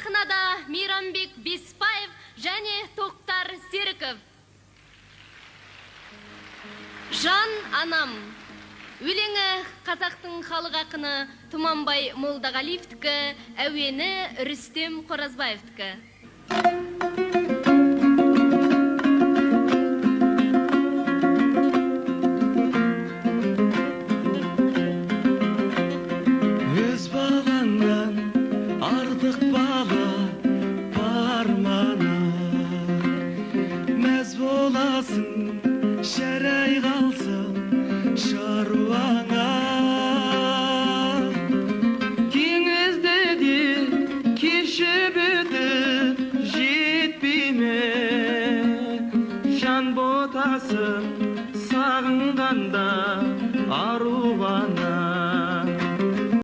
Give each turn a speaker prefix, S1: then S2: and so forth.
S1: сахнада Мейрамбек Беспаев және Тоқтар Серіков. Жан анам. Өлеңі қазақтың халық ақыны Тұманбай Молдағалиевтікі, әуені Рүстем Қоразбаевтікі.
S2: Өз балаңнан артық бала бар мана, мәз боласың, шәрай қалсың шаруаңа. Теңізді де кешіп өтіп жетпей ме, жан ботасың